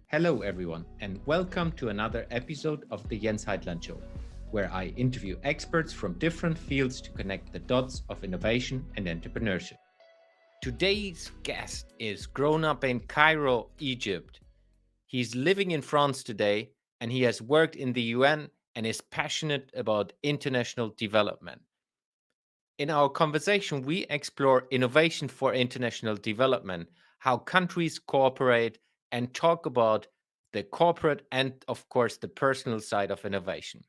Hello, everyone, and welcome to another episode of the Heitland Show, where I interview experts from different fields to connect the dots of innovation and entrepreneurship. Today's guest is grown up in Cairo, Egypt. He's living in France today, and he has worked in the UN and is passionate about international development. In our conversation, we explore innovation for international development, how countries cooperate, and talk about the corporate and, of course, the personal side of innovation.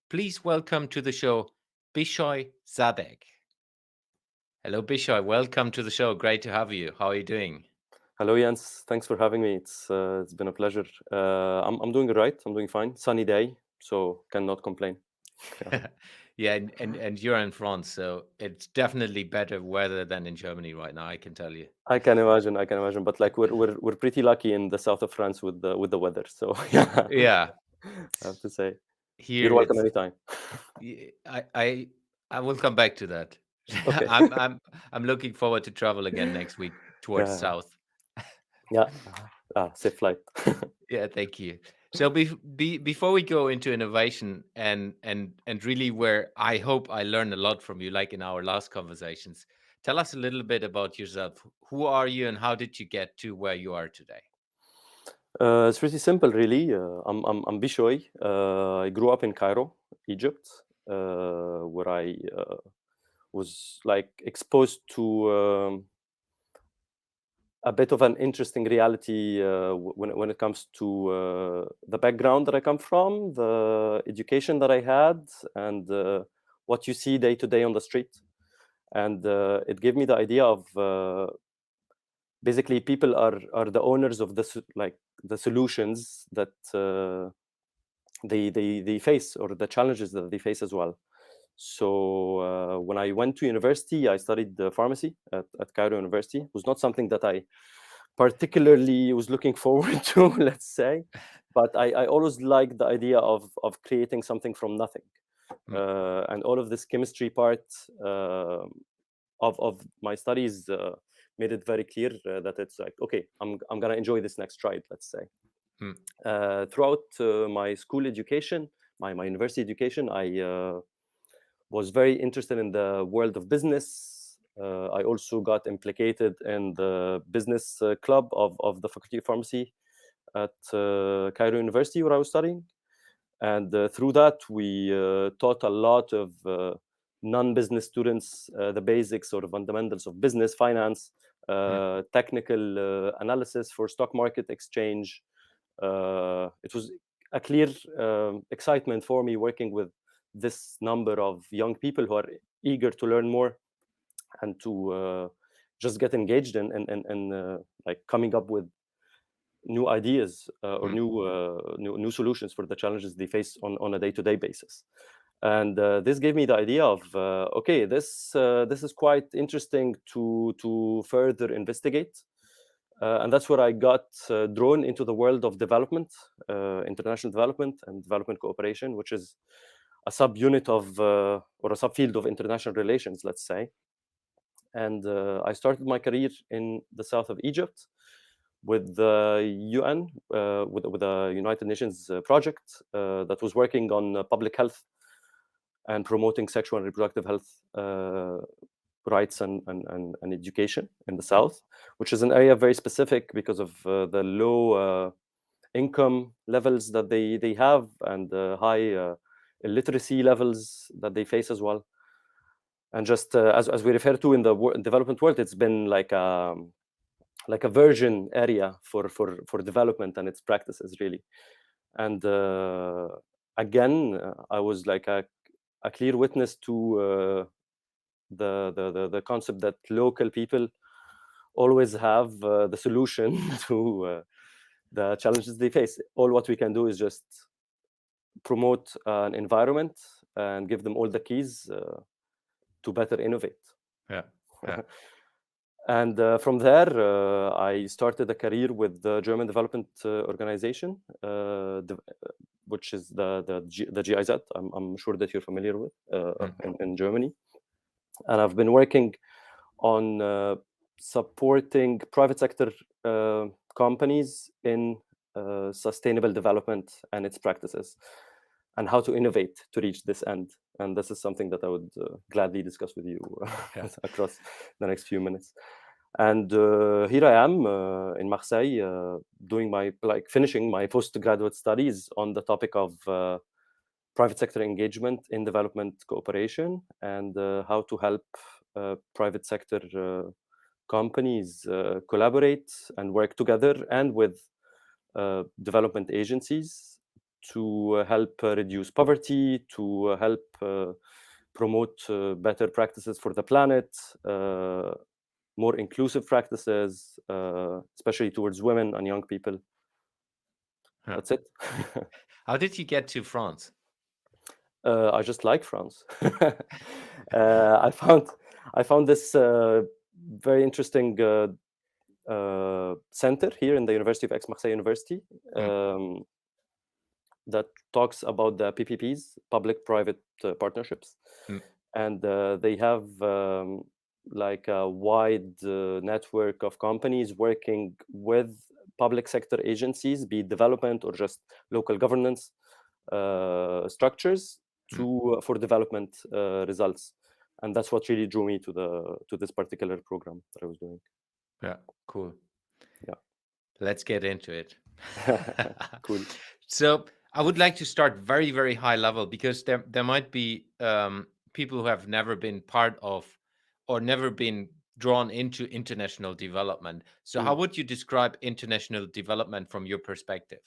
Please welcome to the show Bishoy Sadek. Hello, Bishoy. Welcome to the show. Great to have you. How are you doing? Hello, Jens. Thanks for having me. It's been a pleasure. I'm doing all right. I'm doing fine. Sunny day, so cannot complain. Yeah, Yeah, and you're in France, so it's definitely better weather than in Germany right now, I can tell you. I can imagine. I can imagine. But like we're pretty lucky in the south of France with the weather. So yeah, Yeah, I have to say you're here welcome it's anytime. Y- I I I will come back to that. Okay. I'm looking forward to travel again next week towards Yeah. south. Yeah. Safe flight. Yeah, thank you. So before we go into innovation and really where I hope I learn a lot from you, like in our last conversations, tell us a little bit about yourself. Who are you and how did you get to where you are today? It's pretty simple, really. I'm Bishoy. I grew up in Cairo, Egypt, where I was like exposed to a bit of an interesting reality when it comes to the background that I come from, the education that I had, and what you see day to day on the street. And it gave me the idea of basically people are the owners of like the solutions that they face, or the challenges that they face as well. So when I went to university, I studied pharmacy at Cairo University. It was not something that I particularly was looking forward to, let's say, but I always liked the idea of creating something from nothing, Mm, and all of this chemistry part of my studies made it very clear that it's like, okay, I'm gonna enjoy this next ride, let's say. mm, Throughout my school education, my university education, I was very interested in the world of business. I also got implicated in the business club of the Faculty of Pharmacy at Cairo University, where I was studying. And through that, we taught a lot of non-business students the basics or fundamentals of business, finance, mm, technical analysis for stock market exchange. It was a clear excitement for me working with this number of young people who are eager to learn more and to just get engaged in like coming up with new ideas or mm, new solutions for the challenges they face on a day-to-day basis. And this gave me the idea of okay, this is quite interesting to further investigate. And that's where I got drawn into the world of development, international development and development cooperation, which is a subunit of or a subfield of international relations, let's say. And I started my career in the south of Egypt with the UN, with a United Nations project that was working on public health and promoting sexual and reproductive health rights and education in the mm, south, which is an area very specific because of the low income levels that they have and the high illiteracy levels that they face as well. And just as we refer to in the development world, it's been like a virgin area for development and its practices, really. And again, I was like a clear witness to the concept that local people always have the solution to the challenges they face. All what we can do is just promote an environment and give them all the keys to better innovate. yeah, yeah. And from there, I started a career with the German Development Organization, which is the GIZ. I'm sure that you're familiar with Mm, in Germany. And I've been working on supporting private sector companies in sustainable development and its practices, and how to innovate to reach this end. And this is something that I would gladly discuss with you across the next few minutes. And here I am in Marseille, doing finishing my postgraduate studies on the topic of private sector engagement in development cooperation, and how to help private sector companies collaborate and work together and with development agencies to help reduce poverty, to help promote better practices for the planet, more inclusive practices, especially towards women and young people. That's it. How did you get to France? I just like France. I found this very interesting center here in the University of Aix-Marseille University that talks about the PPPs, public-private partnerships, and they have like a wide network of companies working with public sector agencies, be it development or just local governance structures for development results. And that's what really drew me to this particular program that I was doing. Yeah, cool. Yeah. Let's get into it. Cool. So I would like to start very, very high level, because there might be people who have never been part of or never been drawn into international development. So how would you describe international development from your perspective?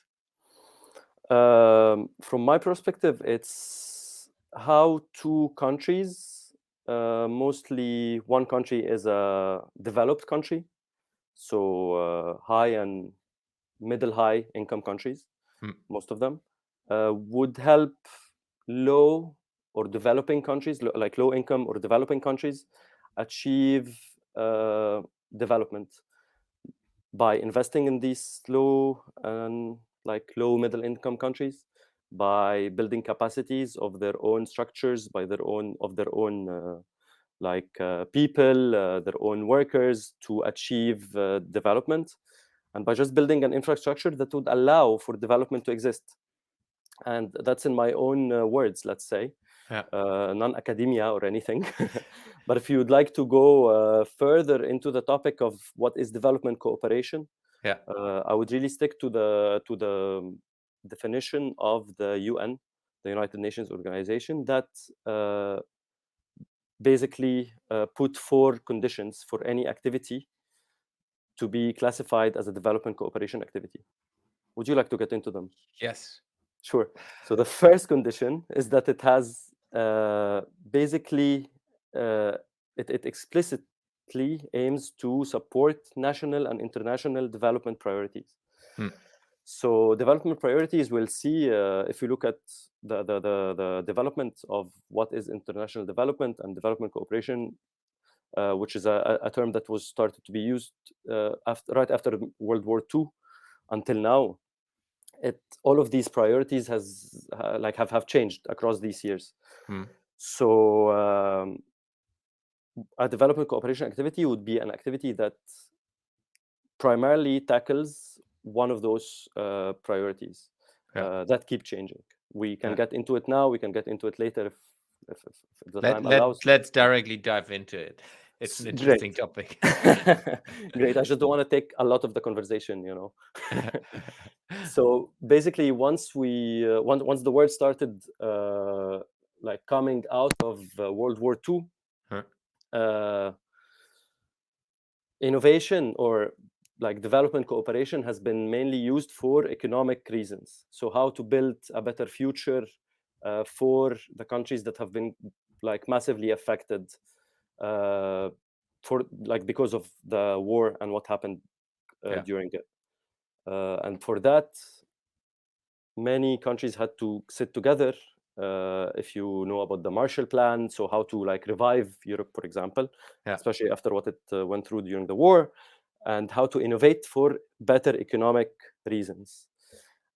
From my perspective, it's how two countries, mostly one country is a developed country, so high and middle high income countries, most of them, would help low or developing countries, like low income or developing countries, achieve development by investing in these low and low middle income countries, by building capacities of their own structures, by their own people, their own workers, to achieve development, and by just building an infrastructure that would allow for development to exist. And that's in my own words, let's say, non-academia or anything. But if you would like to go further into the topic of what is development cooperation, I would really stick to the definition of the UN, the United Nations Organization, that basically put 4 conditions for any activity to be classified as a development cooperation activity. Would you like to get into them? Yes. Sure. So the first condition is that it has basically, it explicitly aims to support national and international development priorities. So development priorities, we'll see if you look at the development of what is international development and development cooperation, which is a term that was started to be used right after World War II until now. All of these priorities have changed across these years. So a development cooperation activity would be an activity that primarily tackles one of those priorities that keep changing. We can get into it now. We can get into it later if the time allows. Let's directly dive into it. It's an interesting topic. Great. I just don't want to take a lot of the conversation, So basically, once the world started coming out of World War II, innovation or development cooperation has been mainly used for economic reasons. So how to build a better future for the countries that have been massively affected because of the war and what happened during it. And for that, many countries had to sit together. If you know about the Marshall Plan, so how to revive Europe, for example, especially after what it went through during the war, and how to innovate for better economic reasons.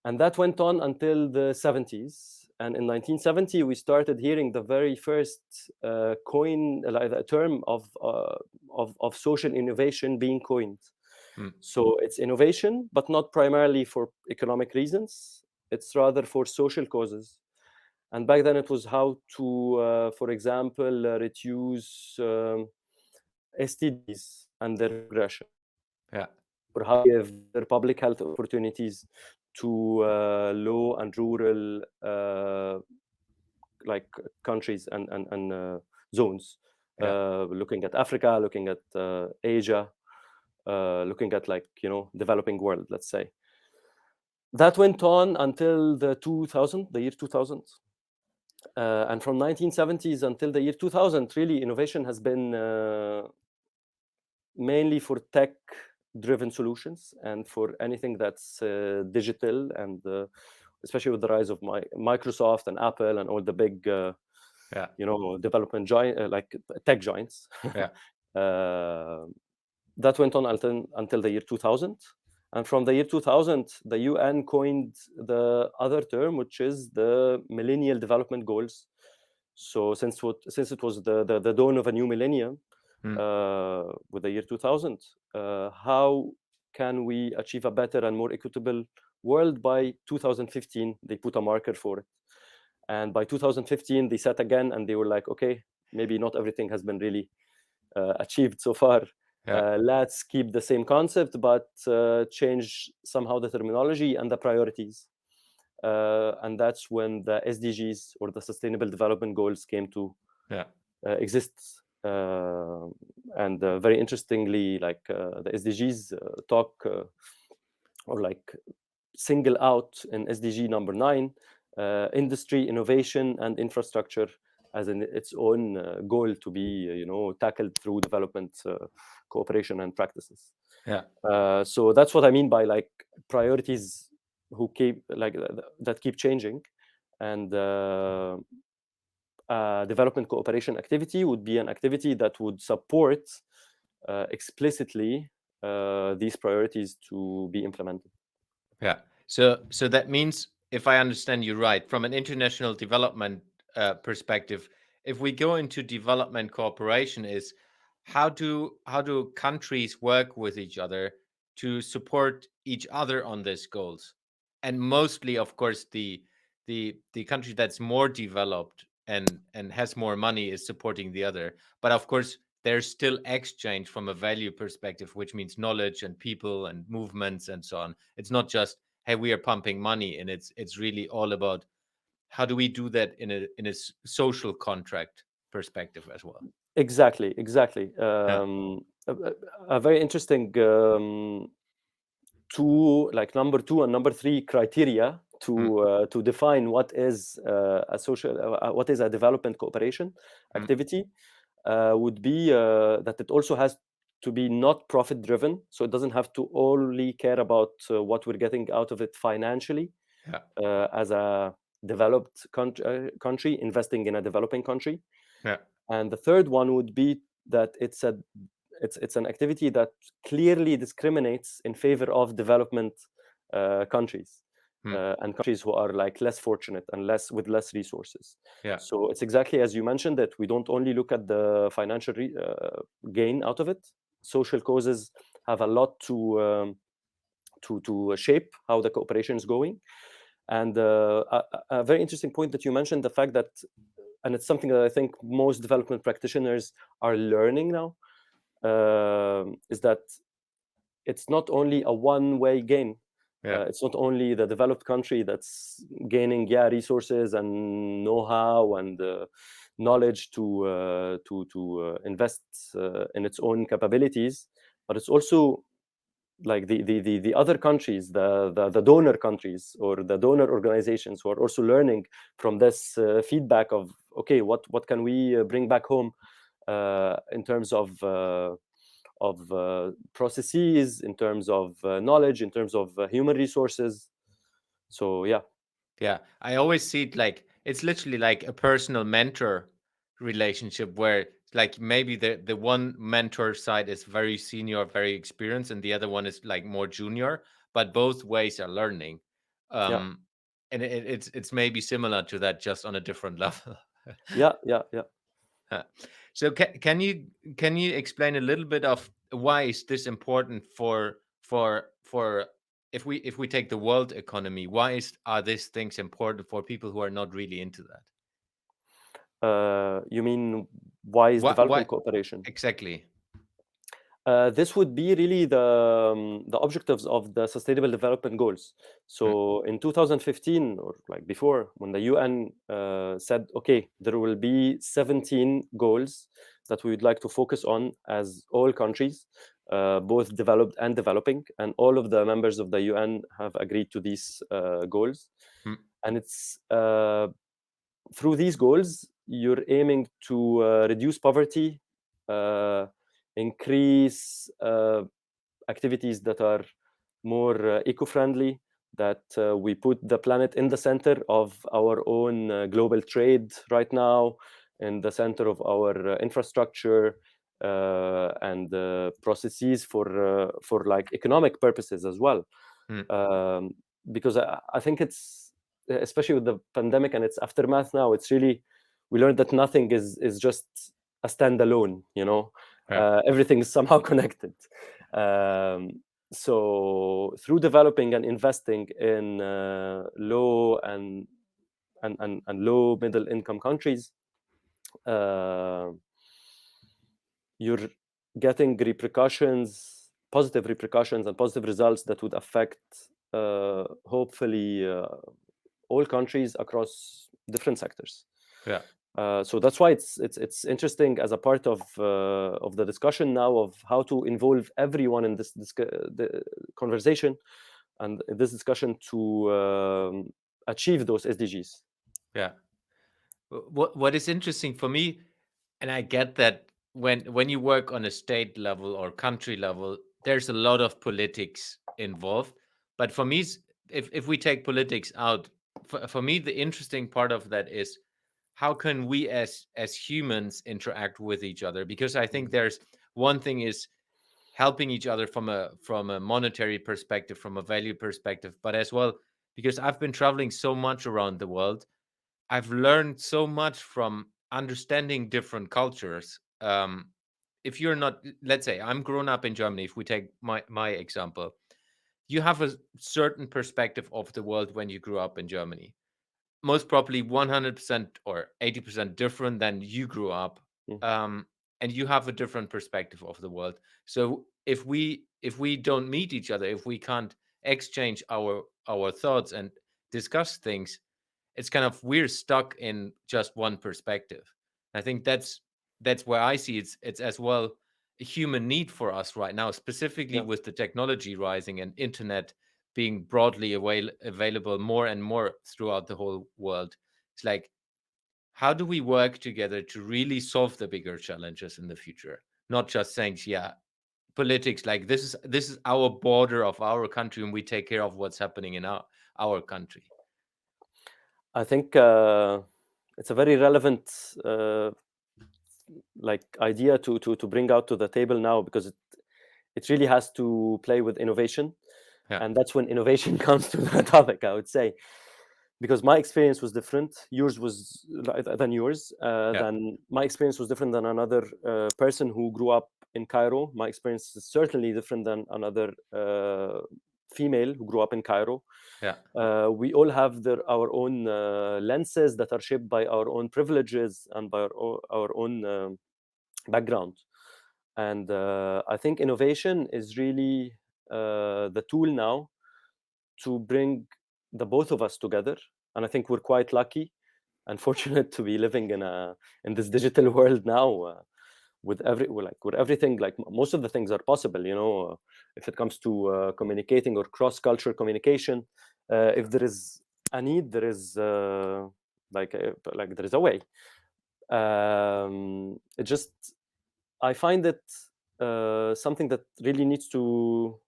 And that went on until the 70s. And in 1970, we started hearing the very first term of social innovation being coined. Mm. So it's innovation, but not primarily for economic reasons. It's rather for social causes. And back then it was how to, for example, reduce STDs and their progression, Yeah. or how to give better public health opportunities to low and rural like countries and zones. Yeah. Looking at Africa, looking at Asia, looking at developing world, let's say. That went on until the year 2000. And from 1970s until the year 2000, really innovation has been mainly for tech-driven solutions and for anything that's digital, and especially with the rise of Microsoft and Apple and all the big, Yeah. development like tech giants. Yeah. uh, that went on until the year 2000. And from the year 2000, the UN coined the other term, which is the Millennial Development Goals. So since it was the dawn of a new millennium, Mm. with the year 2000, how can we achieve a better and more equitable world by 2015? They put a marker for it. And by 2015, they set again, and they were like, okay, maybe not everything has been really achieved so far. Yeah. Let's keep the same concept, but change somehow the terminology and the priorities. And that's when the SDGs, or the Sustainable Development Goals, came to Yeah. exist. And very interestingly, the SDGs talk or single out in SDG number 9, industry, innovation, and infrastructure as its own goal to be tackled through development cooperation and practices. Yeah. So that's what I mean by priorities who keep that keep changing. And development cooperation activity would be an activity that would support explicitly these priorities to be implemented. Yeah. So that means, if I understand you right, from an international development perspective, if we go into development cooperation, is how do countries work with each other to support each other on these goals? And mostly, of course, the country that's more developed and has more money is supporting the other. But of course, there's still exchange from a value perspective, which means knowledge and people and movements and so on. It's not just, hey, we are pumping money, and it's really all about how do we do that in a social contract perspective as well. Exactly. Yeah. A very interesting number 2 and number 3 criteria Mm, to define what is what is a development cooperation mm, activity would be that it also has to be not profit driven, so it doesn't have to only care about what we're getting out of it financially, yeah. as a developed country investing in a developing country. Yeah. And the third one would be that it's an activity that clearly discriminates in favor of development countries, Mm, and countries who are less fortunate and with less resources. yeah. So it's exactly as you mentioned, that we don't only look at the financial gain out of it. Social causes have a lot to shape how the cooperation is going. And a very interesting point that you mentioned, the fact that, and it's something that I think most development practitioners are learning now, is that it's not only a one-way gain. Yeah. It's not only the developed country that's gaining resources and know-how and knowledge to invest in its own capabilities, but it's also the other countries, the donor countries or the donor organizations, who are also learning from this feedback of, okay, what can we bring back home in terms of processes, in terms of knowledge, in terms of human resources. So yeah. Yeah. I always see it like it's literally like a personal mentor relationship, where maybe the one mentor side is very senior, very experienced, and the other one is more junior, but both ways are learning. Yeah. Um, and it's maybe similar to that, just on a different level. Yeah. So can you explain a little bit of why is this important for for if we take the world economy, why are these things important for people who are not really into that? You mean why is What development cooperation? exactly? This would be really the objectives of the Sustainable Development Goals. Mm, So in 2015, or like before, when the UN said, okay, there will be 17 goals that we would like to focus on as all countries, both developed and developing, and all of the members of the UN have agreed to these goals. mm, And it's through these goals, you're aiming to reduce poverty, uh, increase activities that are more eco-friendly, that we put the planet in the center of our own global trade right now, in the center of our infrastructure and processes for like economic purposes as well. mm. Because I think it's, especially with the pandemic and its aftermath now, it's really, we learned that nothing is just a standalone, you know. Yeah, Everything is somehow connected. So through developing and investing in low and low middle income countries, uh, you're getting repercussions, positive repercussions and positive results that would affect hopefully all countries across different sectors. yeah, So that's why it's interesting as a part of the discussion now of how to involve everyone in this the conversation and this discussion to achieve those SDGs. yeah. What is interesting for me, and I get that when you work on a state level or country level, there's a lot of politics involved. But for me, if we take politics out, for me, the interesting part of that is how can we as humans interact with each other? Because I think there's one thing is helping each other from a monetary perspective, from a value perspective, but as well because I've been traveling so much around the world, I've learned so much from understanding different cultures. If you're not, let's say, I'm grown up in Germany. If we take my example, you have a certain perspective of the world when you grew up in Germany. Most probably 100% or 80% different than you grew up, Mm. um, and you have a different perspective of the world. So if we don't meet each other, if we can't exchange our thoughts and discuss things, it's kind of we're stuck in just one perspective. I think that's where I see it's as well a human need for us right now, specifically Yeah. with the technology rising and internet being broadly available more and more throughout the whole world. It's like, how do we work together to really solve the bigger challenges in the future? Not just saying, yeah, politics, like this is our border of our country and we take care of what's happening in our country. I think it's a very relevant like idea to bring out to the table now, because it really has to play with innovation, Yeah, and that's when innovation comes to the topic, I would say, because my experience was different. Yours was than yours. yeah, Then my experience was different than another person who grew up in Cairo. My experience is certainly different than another female who grew up in Cairo. yeah, We all have our own lenses that are shaped by our own privileges and by our own background. And I think innovation is really the tool now to bring the both of us together. And I think we're quite lucky and fortunate to be living in this digital world now, with everything, like most of the things are possible, you know, if it comes to communicating or cross-cultural communication. If there is a need, there is like there is a way. It just, I find it something that really needs to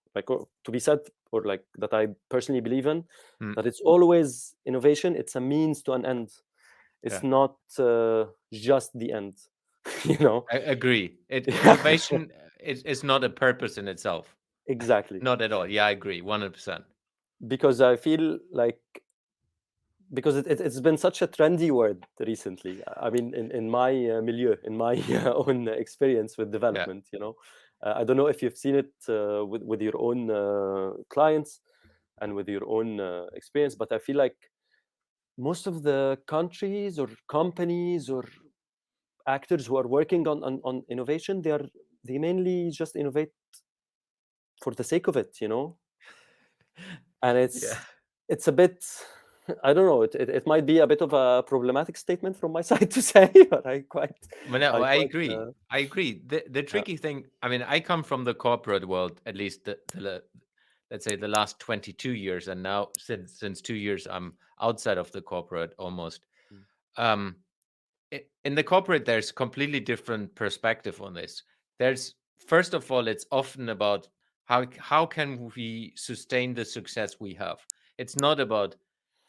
to be said, or like that I personally believe in, mm, that it's always innovation. It's a means to an end. It's yeah. not just the end. You know. I agree. Yeah, Innovation is not a purpose in itself. exactly. Not at all. Yeah, I agree, 100%. Because I feel like, because it's been such a trendy word recently. I mean, in my milieu, in my own experience with Yeah, development, you know, I don't know if you've seen it with your own clients and with your own experience, but I feel like most of the countries or companies or actors who are working on innovation, they mainly just innovate for the sake of it, you know. And Yeah. it's a bit, I don't know, it might be a bit of a problematic statement from my side to say, but Well, no, I I quite agree. I agree. The yeah. tricky thing, I mean, I come from the corporate world, at least let's say the last 22 years, and now since 2 years, I'm outside of the corporate almost. Mm, Um, in the corporate, there's completely different perspective on this. There's first of all, it's often about how can we sustain the success we have. It's not about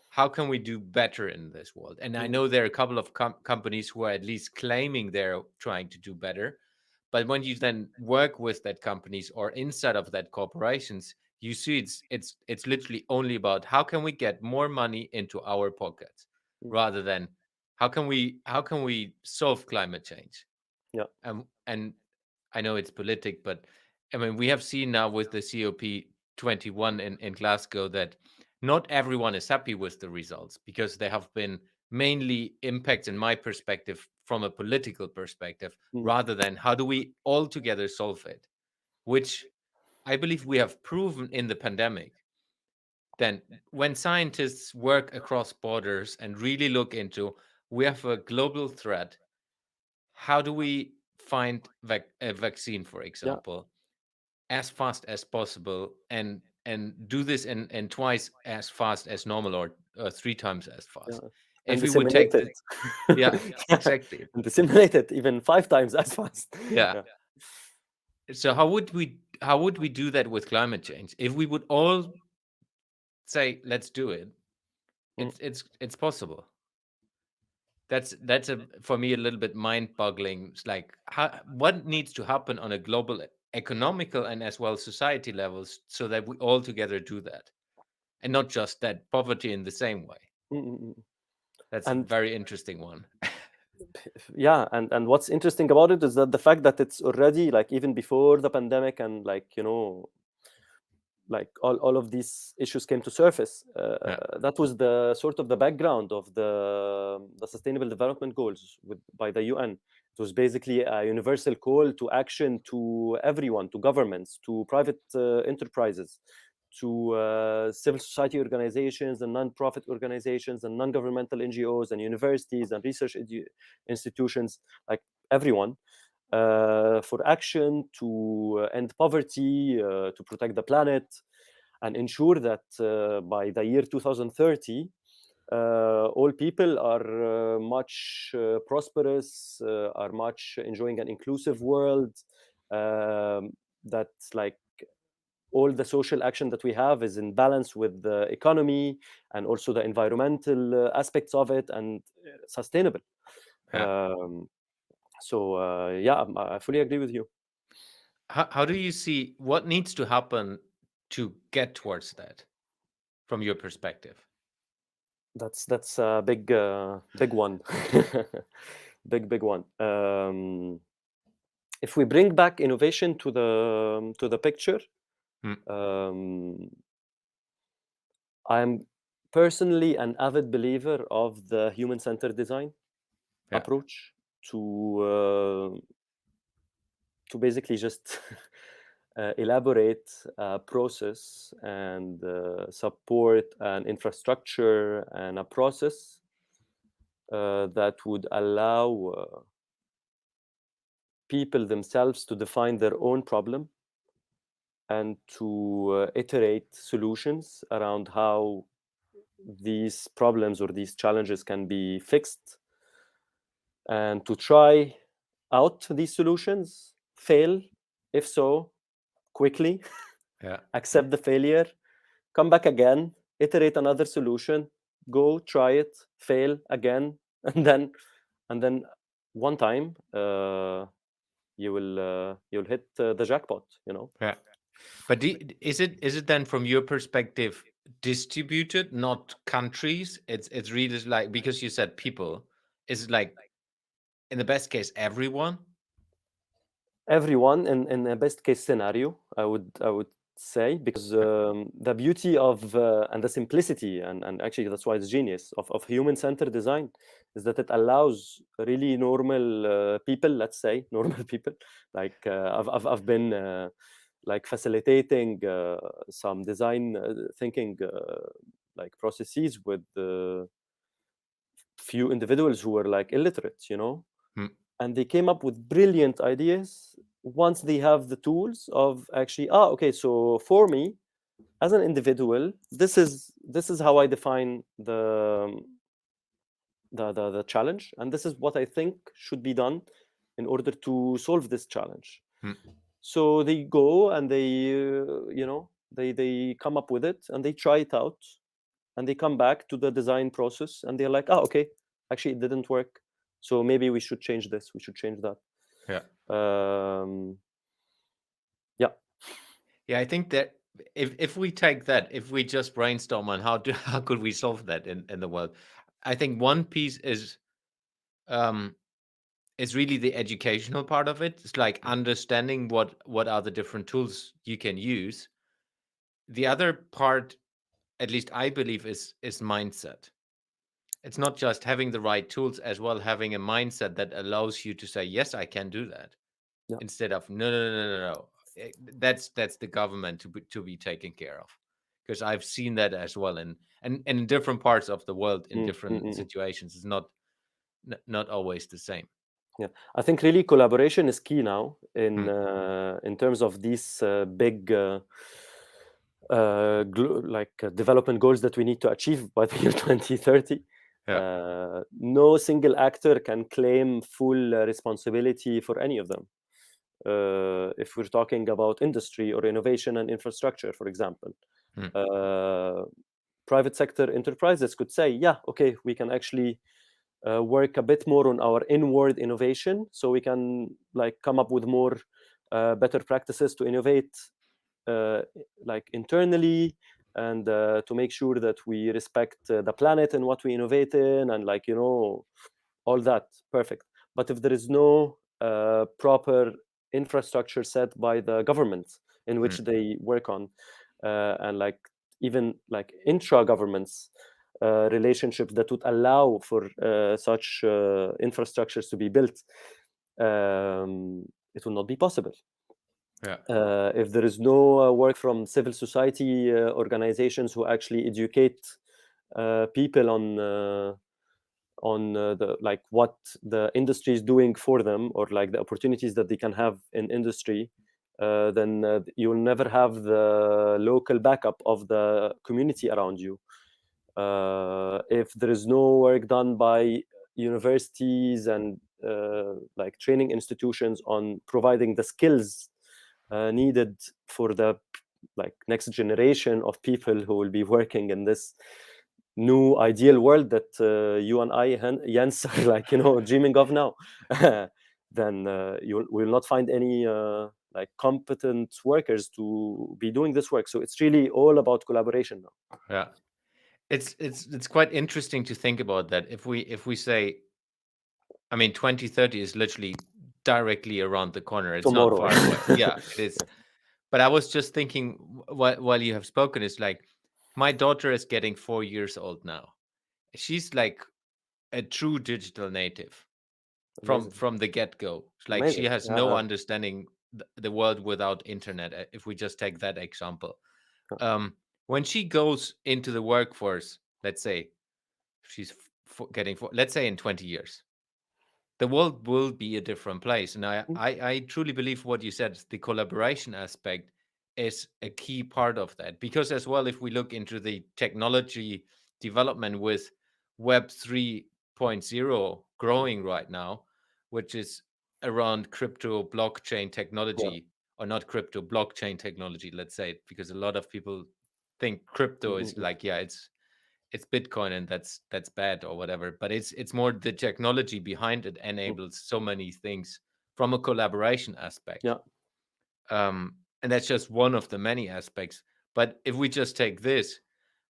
how can we do better in this world. And I mm, know there are a couple of companies who are at least claiming they're trying to do better, but when you then work with that companies or inside of that corporations, you see it's literally only about how can we get more money into our pockets mm, rather than how can we solve climate change. yeah, And I know it's politic, but I mean, we have seen now with the COP 21 in Glasgow that not everyone is happy with the results because there have been mainly impacts, in my perspective, from a political perspective, mm, rather than how do we all together solve it, which I believe we have proven in the pandemic. Then, when scientists work across borders and really look into we have a global threat, how do we find a vaccine, for yeah, example, as fast as possible and do this in twice as fast as normal or three times as yeah, fast and if we would disseminate take it. the yeah, Yeah, exactly. and disseminate it even 5 times as fast. Yeah. Yeah, So how would we do that with climate change if we would all say let's do it? mm, It's possible. That's a for me a little bit mind-boggling. It's like what needs to happen on a global economical and as well society levels so that we all together do that, and not just that poverty in the same way. mm, mm, mm. That's a And very interesting one. yeah, and what's interesting about it is that the fact that it's already like even before the pandemic and like like all of these issues came to surface. Yeah, That was the sort of the background of the Sustainable Development Goals by the UN. It was basically a universal call to action to everyone, to governments, to private enterprises, to civil society organizations and non-profit organizations and non-governmental NGOs and universities and research institutions, like everyone, for action to end poverty, to protect the planet, and ensure that by the year 2030, all people are much prosperous, are much enjoying an inclusive world, that like all the social action that we have is in balance with the economy and also the environmental aspects of it and sustainable. yeah. Um, so yeah, I fully agree with you. How do you see what needs to happen to get towards that from your perspective? That's a big one, big one. If we bring back innovation to the picture, Hmm. um, I'm personally an avid believer of the human-centered design Yeah, approach to basically just elaborate a process and support an infrastructure and a process that would allow people themselves to define their own problem and to iterate solutions around how these problems or these challenges can be fixed, and to try out these solutions, fail, if so, quickly, yeah, accept the failure, come back again, iterate another solution, go try it, fail again, and then one time you'll hit the jackpot, you know. yeah. But is it then from your perspective distributed, not countries? It's really like because you said people. Is it like in the best case everyone? everyone in a best case scenario, I would say, because the beauty of and the simplicity, and actually that's why it's genius of human-centered design, is that it allows really normal people, let's say normal people, like I've been like facilitating some design thinking like processes with few individuals who were like illiterate, Mm. and they came up with brilliant ideas once they have the tools of actually, okay, so for me as an individual, this is how I define the challenge, and this is what I think should be done in order to solve this challenge. Mm. So they go and they come up with it and they try it out, and they come back to the design process and they're like, okay, actually it didn't work, so maybe we should change this, we should change that. Yeah. um yeah. Yeah, I think that if we take that, if we just brainstorm on how could we solve that in the world, I think one piece um is really the educational part of it. It's like understanding what are the different tools you can use. The other part, at least I believe, is mindset. It's not just having the right tools, as well having a mindset that allows you to say, yes, I can do that, Yeah. instead of no, no, no, no, no, no. That's the government to be taken care of, because I've seen that as well, and in different parts of the world, in Mm, mm, different mm, mm. situations. It's not always the same. Yeah, I think really collaboration is key now Hmm. in terms of these big development goals that we need to achieve by the year 2030. Yeah. No single actor can claim full responsibility for any of them. If we're talking about industry or innovation and infrastructure, for example, Hmm. uh, private sector enterprises could say, yeah, okay, we can actually work a bit more on our inward innovation, so we can like come up with more better practices to innovate uh, like internally, and to make sure that we respect the planet and what we innovate in, and like all that perfect. But if there is no proper infrastructure set by the government in which Hmm. they work on, and like even like intra governments relationships that would allow for such infrastructures to be built, it will not be possible. Yeah. If there is no work from civil society organizations who actually educate people on the like what the industry is doing for them, or like the opportunities that they can have in industry, then you'll never have the local backup of the community around you. If there is no work done by universities and like training institutions on providing the skills needed for the like next generation of people who will be working in this new ideal world that you and I, Jens, are like dreaming of now, then you will not find any like competent workers to be doing this work. So it's really all about collaboration now. Yeah. It's quite interesting to think about that. If we say, I mean, 2030 is literally directly around the corner. It's not Tomorrow. far away. Yeah, it is. But I was just thinking, while you have spoken, it's like my daughter is getting 4 years old now. She's like a true digital native from Amazing. from the get-go. It's like she Amazing. has Yeah, no understanding the world without internet. If we just take that example, when she goes into the workforce, let's say she's let's say in 20 years, the world will be a different place. And I truly believe what you said, the collaboration aspect is a key part of that. Because as well, if we look into the technology development with Web 3.0 growing right now, which is around crypto blockchain yeah. technology, or not crypto blockchain technology, let's say, because a lot of people think crypto is Mm-mm-mm. like, yeah, it's Bitcoin and that's bad or whatever. But it's more the technology behind it Mm. enables so many things from a collaboration aspect. Yeah. And that's just one of the many aspects. But if we just take this,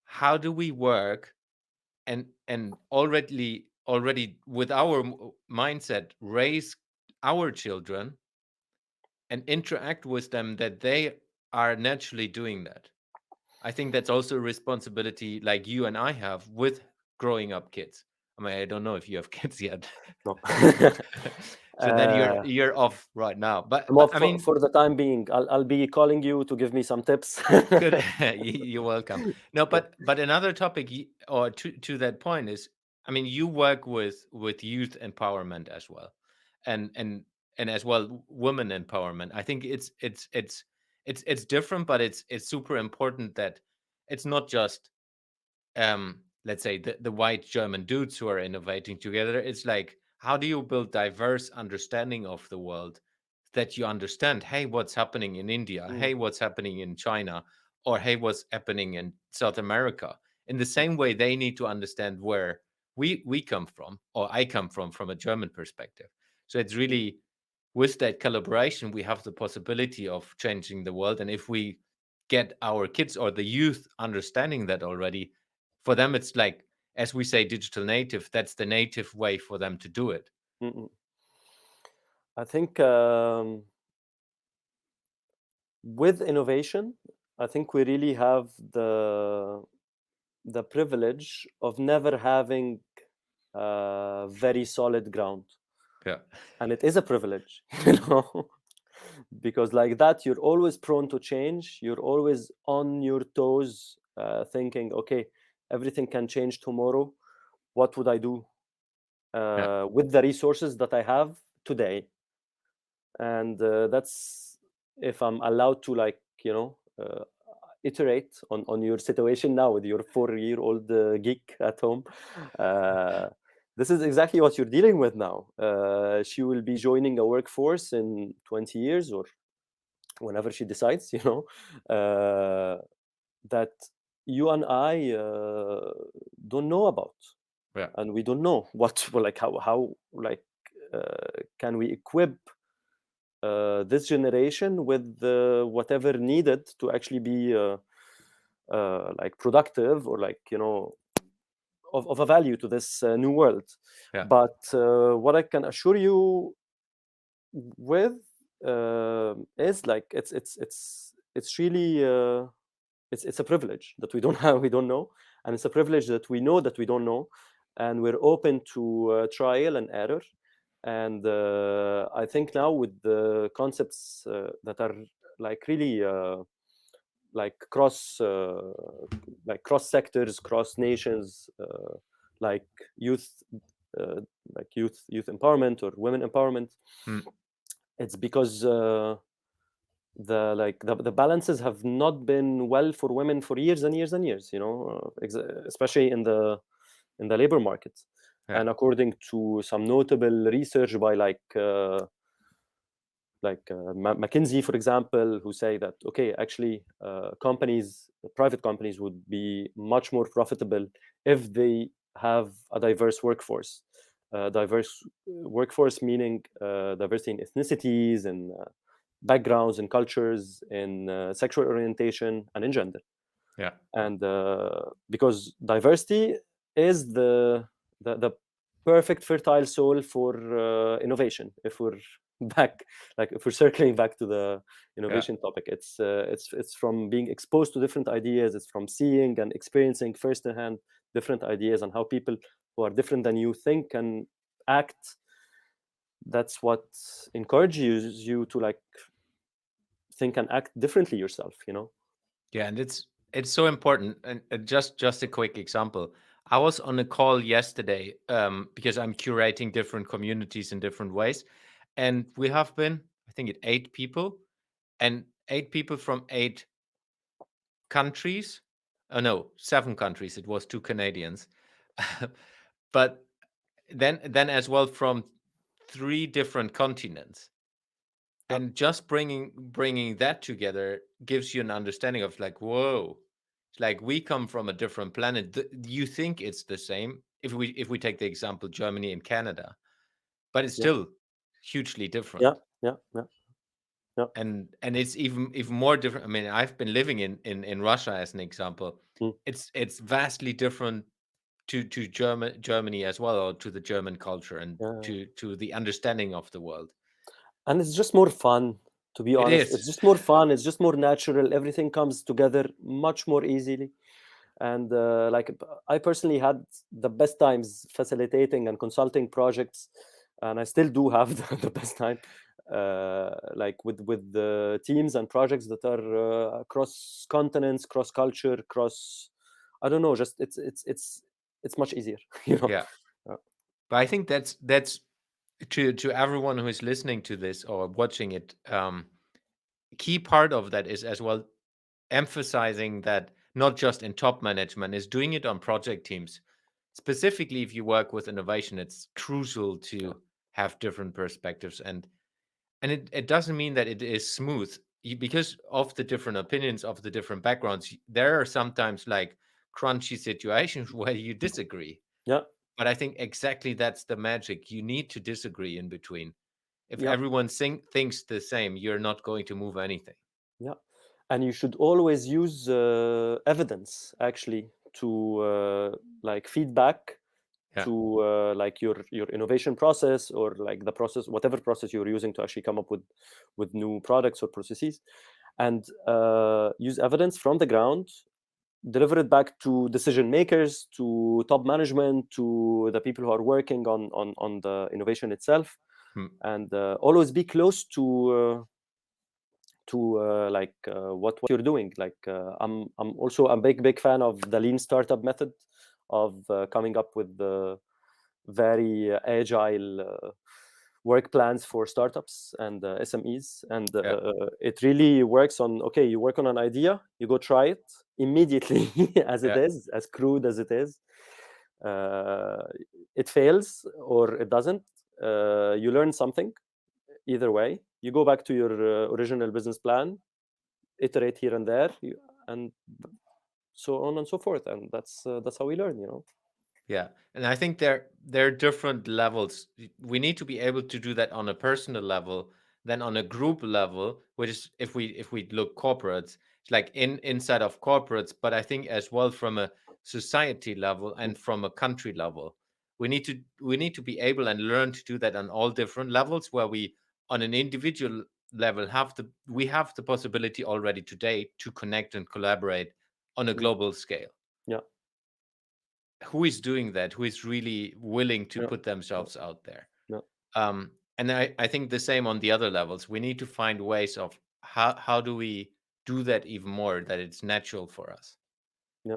how do we work and already with our mindset raise our children and interact with them that they are naturally doing that. I think that's also a responsibility like you and I have with growing up kids. I mean, I don't know if you have kids yet. No. So then uh, you're off right now. I'm But off I mean, for the time being. I'll be calling you to give me some tips. good. You're welcome. No, Yeah. but another topic or to that point is, I mean, you work with youth empowerment as well, and and and as well women empowerment. I think it's different, but it's super important that it's not just let's say the white German dudes who are innovating together. It's like, how do you build diverse understanding of the world, that you understand, hey, what's happening in India, Mm, hey, what's happening in China, or hey, what's happening in South America, in the same way they need to understand where we come from, or I come from a German perspective. So it's mm, really, with that collaboration, we have the possibility of changing the world. And if we get our kids or the youth understanding that already, for them it's like, as we say, digital native, that's the native way for them to do it. mm, mm. I think with innovation, I think we really have the privilege of never having very solid ground, Yeah, and it is a privilege, you know, because like that you're always prone to change. You're always on your toes, thinking, okay, everything can change tomorrow. What would I do yeah, with the resources that I have today? And that's, if I'm allowed to, like, iterate on your situation now with your 4-year-old geek at home. uh, this is exactly what you're dealing with now. She will be joining a workforce in 20 years or whenever she decides, that you and I don't know about, yeah, and we don't know what well, like how like can we equip this generation with whatever needed to actually be like productive, or like, of a value to this new world. yeah, But what I can assure you with is like it's really it's a privilege that we don't have, we don't know, and it's a privilege that we know that we don't know, and we're open to trial and error. And I think now with the concepts that are like really like cross sectors, cross nations, like youth uh, youth empowerment or women empowerment, mm, it's because the balances have not been well for women for years and years and years, especially in the labor market. yeah, And according to some notable research by McKinsey, for example, who say that, okay, actually, private companies would be much more profitable if they have a diverse workforce. Diverse workforce meaning diversity in ethnicities and backgrounds and cultures, in sexual orientation and in gender. yeah, And because diversity is the perfect fertile soil for innovation. If we're back, like if we're circling back to the yeah. innovation topic, it's from being exposed to different ideas. It's from seeing and experiencing firsthand different ideas and how people who are different than you think and act. That's what encourages you to like think and act differently yourself. Yeah, and it's so important. And just a quick example. I was on a call yesterday because I'm curating different communities in different ways, and we have been, I think, it 8 people, and 8 people from 8 countries. Oh no, 7 countries. It was 2 Canadians, but then as well from 3 different continents. Yeah, And just bringing that together gives you an understanding of like, whoa, it's like we come from a different planet. You think it's the same if we take the example Germany and Canada, but it's yeah, still hugely yeah, different. yeah, yeah, yeah. And it's even more different. I mean, I've been living in Russia as an example. Mm, It's vastly different to Germany as well, or to the German culture, and yeah. to the understanding of the world. And it's just more fun To be It honest, it's is. just more fun. It's just more natural. Everything comes together much more easily. And like I personally had the best times facilitating and consulting projects, and I still do have the best time, like with the teams and projects that are across continents, cross culture, cross, I don't know, just it's much easier, you know. Yeah. Uh, But I think that's to everyone who is listening to this or watching it. Key part of that is as well emphasizing that not just in top management is doing it on project teams. Specifically, if you work with innovation, it's crucial yeah, to have different perspectives, and it doesn't mean that it is smooth. Because of the different opinions of the different backgrounds, there are sometimes like crunchy situations where you disagree. yeah, But I think exactly that's the magic. You need to disagree in between. If yeah, everyone thinks the same, you're not going to move anything. yeah. And you should always use evidence actually to like feedback Yeah. to like your innovation process, or like the process, whatever process you're using to actually come up with new products or processes, and use evidence from the ground, deliver it back to decision makers, to top management, to the people who are working on the innovation itself, Hmm. and always be close to like what you're doing. Like I'm also a big fan of the lean startup method of coming up with the very agile work plans for startups and SMEs. And Yeah. it really works on, okay, you work on an idea, you go try it immediately as it Yeah. is, as crude as it is. Uh, it fails or it doesn't. You learn something either way. You go back to your original business plan, iterate here and there, and so on and so forth. And that's how we learn, you know. Yeah, and I think there are different levels. We need to be able to do that on a personal level, then on a group level, which is if we look corporates, it's like inside of corporates, but I think as well from a society level Mm, and from a country level. We need to be able and learn to do that on all different levels where we on an individual level have the possibility already today to connect and collaborate on a mm, global scale. yeah, Who is doing that? Who is really willing to yeah, put yeah, themselves out there? yeah, And I think the same on the other levels. We need to find ways of how do we do that even more that it's natural for us. yeah.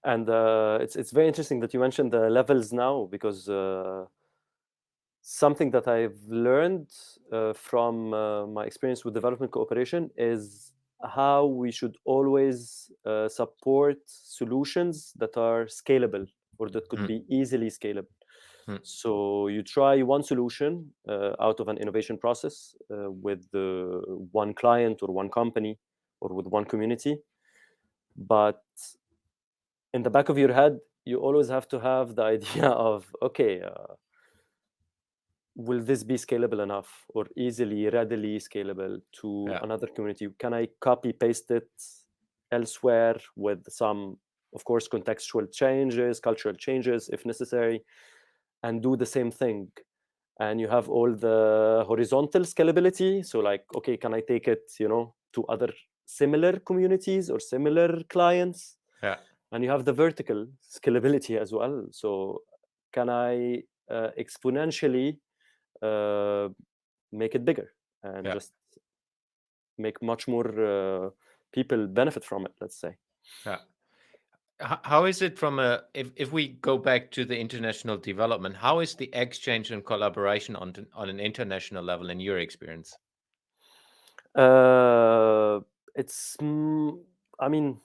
And it's very interesting that you mentioned the levels now, because something that I've learned from my experience with development cooperation is how we should always support solutions that are scalable, or that could Mm, be easily scalable. mm, So you try one solution out of an innovation process with one client or one company or with one community, but in the back of your head, you always have to have the idea of, okay, will this be scalable enough or easily, readily scalable to yeah, another community? Can I copy paste it elsewhere with some, of course, contextual changes, cultural changes if necessary, and do the same thing? And you have all the horizontal scalability. So, like, okay, can I take it, to other similar communities or similar clients? yeah, And you have the vertical scalability as well. So, can I exponentially uh, make it bigger and yeah, just make much more people benefit from it, let's say. yeah. How is it from a if we go back to the international development? How is the exchange and collaboration on an international level in your experience? uh, it's I mean,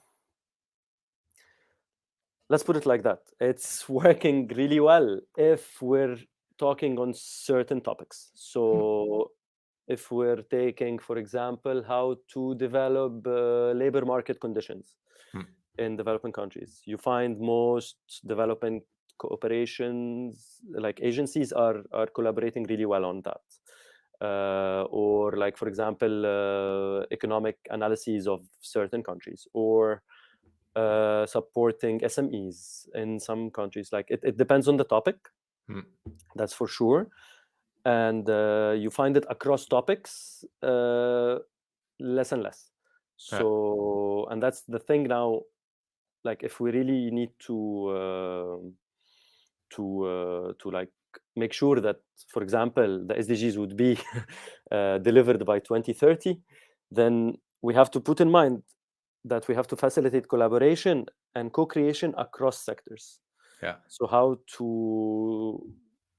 let's put it like that, it's working really well if we're talking on certain topics. Hmm, So if we're taking, for example, how to develop labor market conditions hmm, in developing countries, you find most development cooperations, like agencies, are collaborating really well on that. Or like, for example, economic analyses of certain countries, or supporting SMEs in some countries. Like it depends on the topic, hmm. that's for sure. and you find it across topics less and less. Yeah. So, and that's the thing now. Like, if we really need to like make sure that, for example, the SDGs would be delivered by 2030, then we have to put in mind that we have to facilitate collaboration and co-creation across sectors. Yeah. So how to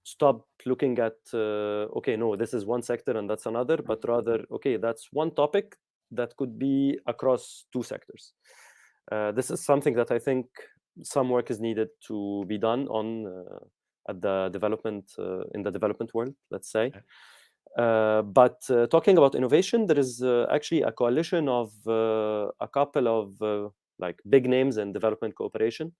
stop looking at okay, no, this is one sector and that's another, but rather, okay, that's one topic that could be across two sectors. This is something that I think some work is needed to be done on at the development in the development world, let's say. Yeah. But talking about innovation, there is actually a coalition of a couple of like big names in development cooperation,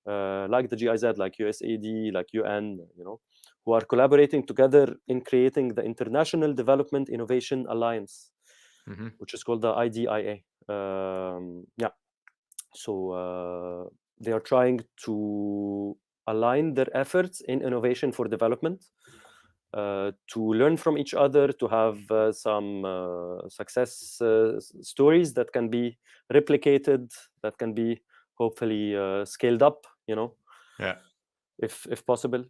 like the GIZ, like USAID, like UN, you know, who are collaborating together in creating the International Development Innovation Alliance, Mm-hmm. which is called the IDIA. Yeah, so they are trying to align their efforts in innovation for development, to learn from each other, to have some success stories that can be replicated, that can be hopefully scaled up, you know, Yeah. if possible.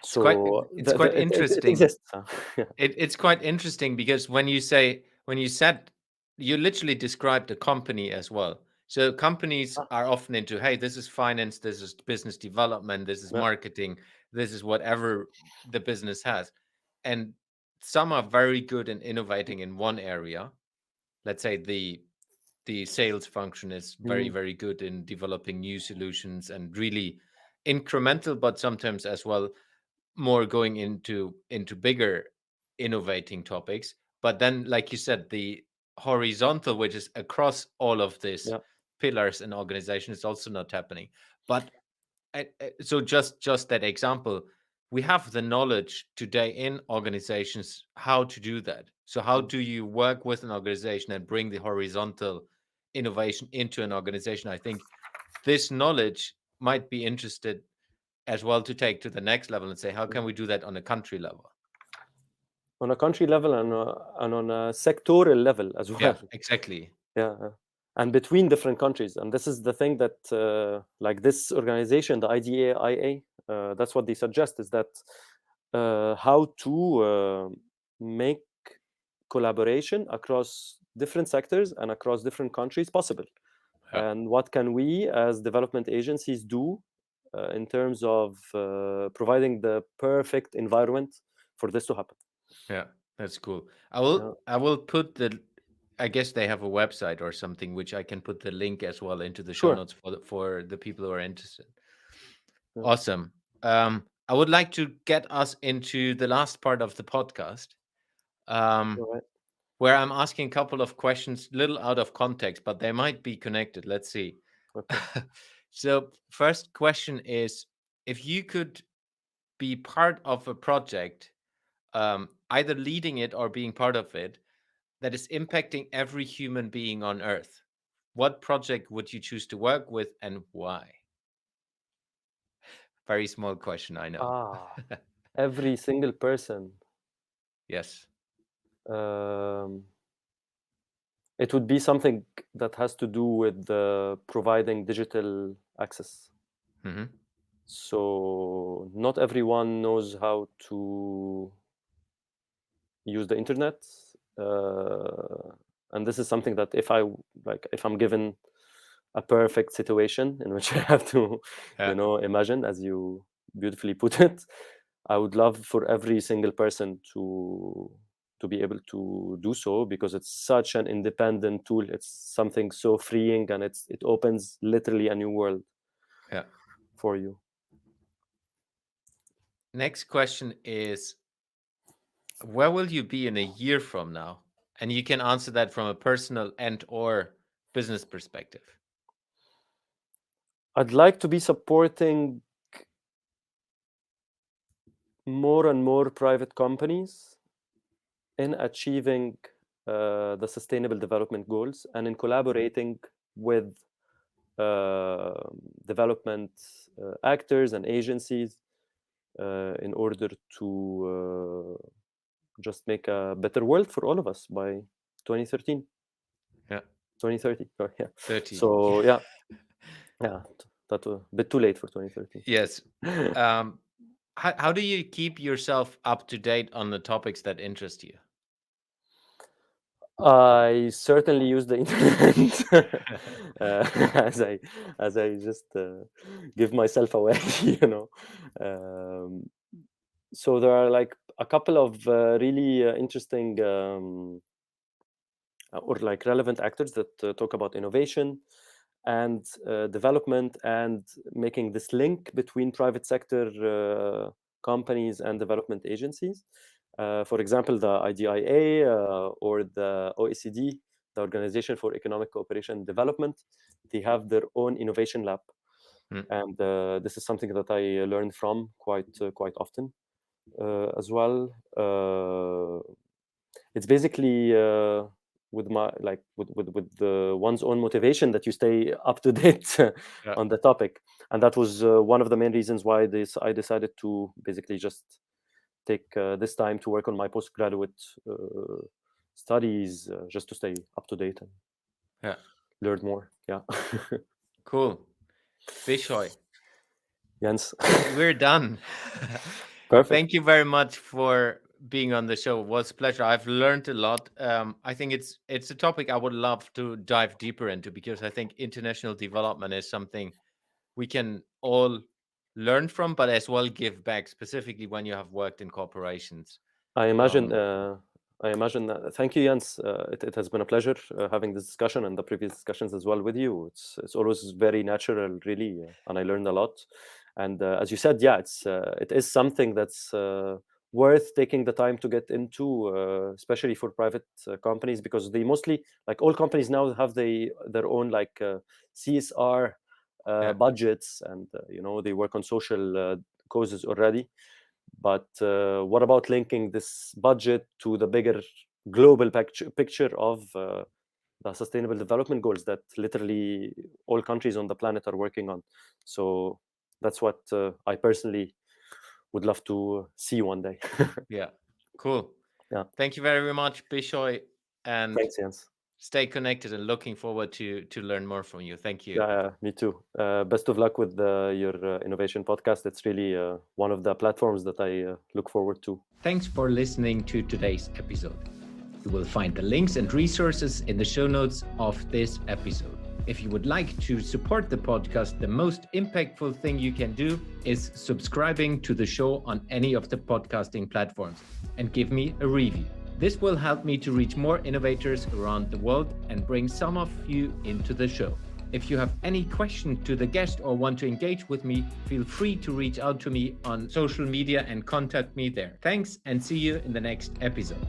It's quite So it's quite it interesting. exists. Huh? Yeah. It's quite interesting because when you said, you literally described a company as well. So companies Ah, are often into, hey, this is finance, this is business development, this is yeah. marketing, this is whatever the business has. And some are very good in innovating in one area. Let's say the sales function is very, Mhm. very good in developing new solutions and really incremental, but sometimes as well more going into bigger innovating topics. But then, like you said, the horizontal, which is across all of these Yeah. pillars and organization, is also not happening. But so just that example, we have the knowledge today in organizations how to do that. So how Mm. do you work with an organization and bring the horizontal innovation into an organization? I think this knowledge might be interested as well to take to the next level and say, how can we do that on a country level? On a country level and on a sectoral level as Yeah, well. exactly. Yeah, and between different countries. And this is the thing that like this organization, the IDAIA, that's what they suggest, is that how to make collaboration across different sectors and across different countries possible, Yeah, and what can we as development agencies do in terms of providing the perfect environment for this to happen. yeah, that's cool. Yeah, I will put the, I guess they have a website or something which I can put the link as well into the show sure. notes for the people who are interested. Yeah. Awesome. I would like to get us into the last part of the podcast, um, All right. where I'm asking a couple of questions, little out of context, but they might be connected. Let's see. Okay. So, first question is, if you could be part of a project, either leading it or being part of it, that is impacting every human being on Earth, what project would you choose to work with and why? Very small question, I know. Ah, every single person. Yes. Um, it would be something that has to do with providing digital access. Hmm. So not everyone knows how to use the internet, and this is something that if I'm given a perfect situation in which I have to, Yeah. imagine, as you beautifully put it, I would love for every single person to be able to do so, because it's such an independent tool. It's something so freeing, and it opens literally a new world Yeah. for you. Next question is, where will you be in a year from now? And you can answer that from a personal and or business perspective. I'd like to be supporting more and more private companies in achieving the sustainable development goals, and in collaborating with uh, development actors and agencies in order to just make a better world for all of us by 2013. Yeah. 2030. Yeah. 30. So yeah, that was a bit too late for 2013. Yes. How do you keep yourself up to date on the topics that interest you? I certainly use the internet as I just give myself away, you know. So there are like a couple of really interesting or like relevant actors that talk about innovation and development and making this link between private sector companies and development agencies. For example, the IDIA or the OECD, the Organization for Economic Cooperation and Development, they have their own innovation lab. And this is something that I learned from quite often as well. It's basically with my like with the one's own motivation that you stay up to date Yeah. on the topic, and that was one of the main reasons why I decided to basically just take this time to work on my postgraduate studies, just to stay up to date and learn more. Yeah. Cool. Bishoy, Jens. we're done. Perfect. Thank you very much for being on the show. It was a pleasure. I've learned a lot. I think it's a topic I would love to dive deeper into, because I think international development is something we can all learn from, but as well give back, specifically when you have worked in corporations. I imagine. Thank you, Jens. It has been a pleasure having this discussion and the previous discussions as well with you. It's always very natural, really, and I learned a lot. And as you said, yeah, it is something that's worth taking the time to get into, especially for private companies, because they mostly, like all companies now, have their own like CSR budgets, and they work on social causes already. But what about linking this budget to the bigger global picture of the sustainable development goals that literally all countries on the planet are working on? So that's what I personally would love to see one day. Yeah, cool. Yeah. Thank you very much, Bishoy, and thanks, Jens. Stay connected and looking forward to learn more from you. Thank you. Yeah, me too. Best of luck with your innovation podcast. It's really one of the platforms that I look forward to. Thanks for listening to today's episode. You will find the links and resources in the show notes of this episode. If you would like to support the podcast, the most impactful thing you can do is subscribing to the show on any of the podcasting platforms and give me a review. This will help me to reach more innovators around the world and bring some of you into the show. If you have any question to the guest or want to engage with me, feel free to reach out to me on social media and contact me there. Thanks, and see you in the next episode.